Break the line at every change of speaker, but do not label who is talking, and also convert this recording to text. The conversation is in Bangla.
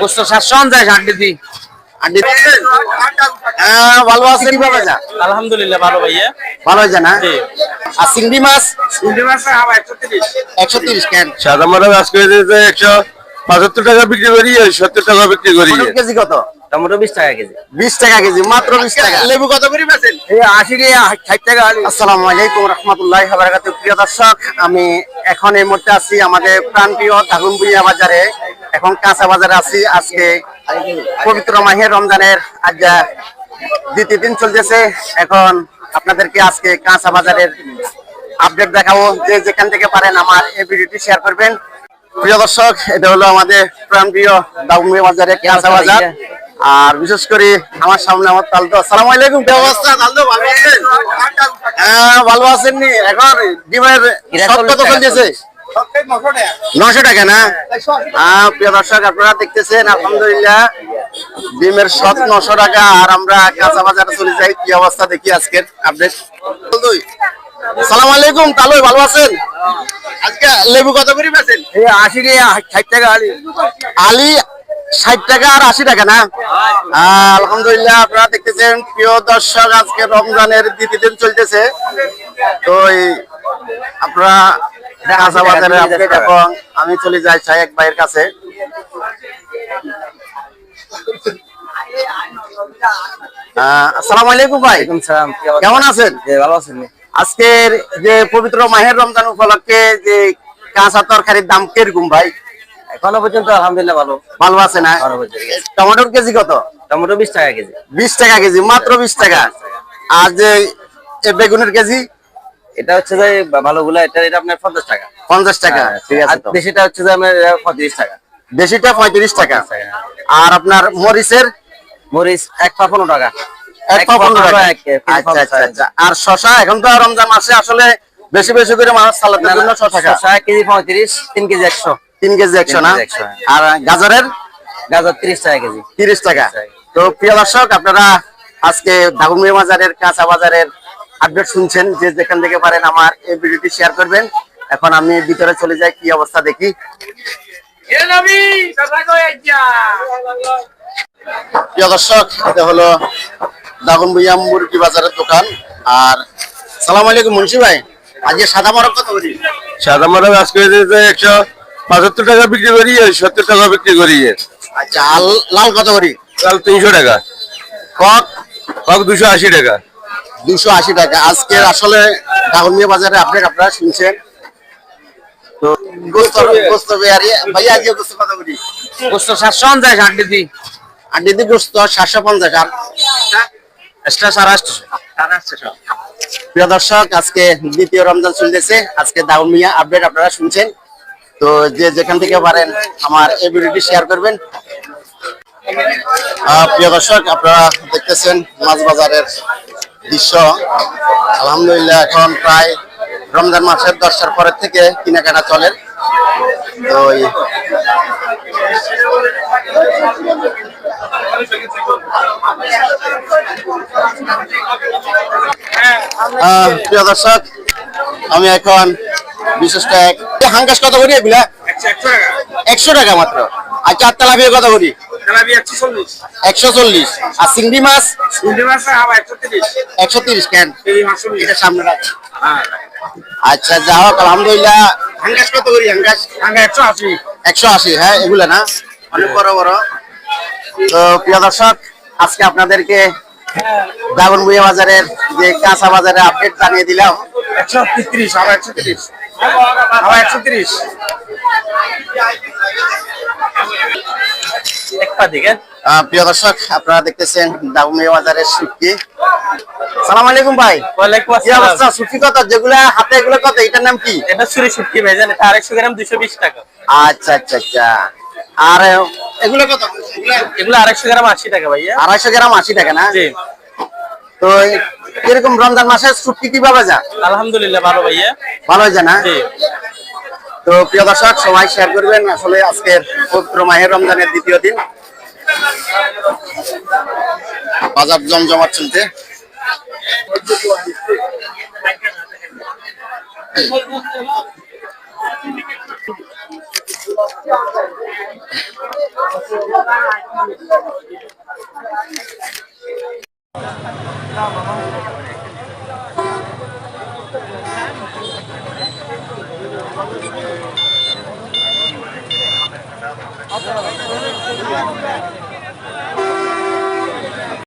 গোস্ত 750 হাড্ডি দি।
আন্টি ভালো আছেন বাবা?
আলহামদুলিল্লাহ ভালো ভাইয়া।
ভালো হয়েছে না?
জি।
আর চিংড়ি মাছ?
চিংড়ি মাছ 130।
130 কেন?
সাদা মাছ আজকে 175 টাকা বিক্রি করি, 70 টাকা বিক্রি করি।
কেজি কত?
টমেটো 20 টাকা কেজি।
20 টাকা কেজি, মাত্র 20 টাকা।
লেবু কত করে বেচেন?
এই 80 টাকা 60 টাকা। আসসালামু আলাইকুম রাহমাতুল্লাহি ওয়া বারাকাতুহু। প্রিয় দর্শক, আমি এখন এই মুহূর্তে আছি আমাদের প্রাণপ্রিয় দাগনভূঞা বাজারে। এখন কাঁচা বাজারে আছি। আজকে পবিত্র মাহে রমজানের আজ দ্বিতীয় দিন চলতেছে। এখন আপনাদেরকে আজকে কাঁচা বাজারের আপডেট দেখাবো। যে যেখান থেকে পারেন আমার এই ভিডিওটি শেয়ার করবেন। প্রিয় দর্শক, এটা হলো আমাদের প্রাণপ্রিয় দাগনভূঞা বাজারে কাঁচা বাজার। আর বিশেষ করে আমার সামনে আমার তালতো। আসসালামু আলাইকুম, কি অবস্থা তালতো? ভালো আছেন? হ্যাঁ, ভালো আছেন নি? এখন ডিমের সব কত চলতেছে? 900 টাকা না? প্রিয় দর্শক, আপনারা দেখতেছেন আলহামদুলিল্লাহ ডিমের সব 900 টাকা। আর আমরা কাঁচা বাজারে চলে যাই, কি অবস্থা দেখি আজকের আপডেট। আসসালামু আলাইকুম তালুই, ভালো আছেন? আজকে লেবু কত করে বেচেন? এই 80 টাকা 60 টাকা আলি। আলি 60 টাকা আর 80 টাকা না? আলহামদুলিল্লাহ, আপনারা দেখতেছেন প্রিয় দর্শক, আজকে রমজানের দ্বিতীয় দিন চলতেছে। তো আপনারা কাঁচা বাজারের আপডেট। এবং আমি চলে যাই শায়েক ভাইয়ের কাছে। আসসালামু আলাইকুম ভাই। কেমন আছেন?
ভালো আছেন?
আজকের যে পবিত্র মাহের রমজান উপলক্ষে যে কাঁচা তরকারির দাম কিরকম ভাই?
এখনো পর্যন্ত আলহামদুলিল্লাহ ভালো।
ভালো আছে না? টমেটোর কেজি কত?
টমেটো 20 টাকা কেজি।
20 টাকা কেজি, মাত্র 20 টাকা। আর যে বেগুনের কেজি?
এটা হচ্ছে যে ভালোগুলা, এটা আপনার 50 টাকা।
50 টাকা, ঠিক আছে।
আর দেশিটা হচ্ছে যে আপনার 35 টাকা।
দেশিটা 35 টাকা। আর আপনার মরিচের?
মরিচ 1 পা 15 টাকা।
1 পা 15 টাকা। আচ্ছা আচ্ছা আচ্ছা। আর শসা? এখন তো রমজান মাসে আসলে বেশি বেশি করে মানুষ সালাদের জন্য শসা খায়।
1 কেজি 35, 3 কেজি 100।
3 কেজি 100 না? আর গাজরের?
গাজর 30 টাকা কেজি।
30 টাকা। তো প্রিয় দর্শক, আপনারা আজকে দাগনভূঞা বাজারের কাঁচা বাজারের আপডেট শুনছেন। যে যেখান থেকে পারেন আমার এই ভিডিওটি শেয়ার করবেন। এখন আমি ভিতরে চলে যাই, কি অবস্থা দেখি। প্রিয় দর্শক, এটা হলো দাগনভূঞা মুরগি বাজারের দোকান। আর সালাম আলাইকুম মুন্সি ভাই, আজকে সাদা মরক কত করি?
সাদা মাছ আজকে 175 টাকা বিক্রি করি, 70 টাকা বিক্রি করি।
আচ্ছা, আর লাল কত করি?
লাল 300 টাকা।
কক?
কক 280 টাকা।
280 টাকা। আজকে আসলে দাগনভূঞা বাজারে আপডেট আপনারা শুনছেন। তো গোস্ত বিহারি ভাইয়া, আজকে গোস্ত কত করি?
গোস্ত 750 হাড্ডি দি।
আন্টি দি গোস্ত 750। আর
এক্সট্রা 850।
প্রিয় দর্শক, আজকে দ্বিতীয় রমজান চলতেছে। আজকে দাগনভূঞা আপডেট আপনারা শুনছেন। তো যে যেখান থেকে পারেন আমার এই ভিডিওটি শেয়ার করবেন। প্রিয় দর্শক, আপনারা দেখতেছেন মাছ বাজারের দৃশ্য। আলহামদুলিল্লাহ, এখন প্রায় রমজান মাসের 10টার পরের থেকে কেনাকাটা চলে। তো প্রিয় দর্শক, আমি এখন বিশেষ হাঙ্গাস কত করি এগুলা? 100 টাকা মাত্র। আর চার তেলাপিয়া কত করি? 140। আর চিংড়ি মাছ? 130 কেন? এটা সামনে রাখ। আচ্ছা, যা হোক আলহামদুলিল্লাহ। হাঙ্গাস কত করি? হাঙ্গাস 180। হ্যাঁ, এগুলা না অনেক বড় বড়। তো প্রিয় দর্শক, আজকে আপনাদেরকে দাগনভূঞা বাজারের যে কাঁচা বাজারের আপডেট জানিয়ে দিলাম।
130।
প্রিয় দর্শক, আপনারা দেখতেছেন দাগনভূঞা বাজারের শুটকি। সালাম আলাইকুম ভাই।
ওয়ালাইকুম
কি অবস্থা? শুটকি কত? যেগুলা হাতে এগুলো কত? এটার নাম কি?
এটা ছুরি শুটকি ভাই, জানেন? 250 গ্রাম 220 টাকা।
আচ্ছা আচ্ছা আচ্ছা। আর এগুলো কত?
এগুলো 250 গ্রাম 80 টাকা ভাইয়া।
250 গ্রাম 80 টাকা না?
জি।
তো এরকম রমজান মাসে শুটকি কিভাবে যা?
আলহামদুলিল্লাহ ভালো ভাইয়া।
ভালো হয়ে যায় না?
জি।
তো প্রিয় দর্শক, সবাই শেয়ার করবেন। আসলে আজকের পবিত্র মাহের রমজানের দ্বিতীয় দিন, বাজার জমজমাট চলতে।
আচ্ছা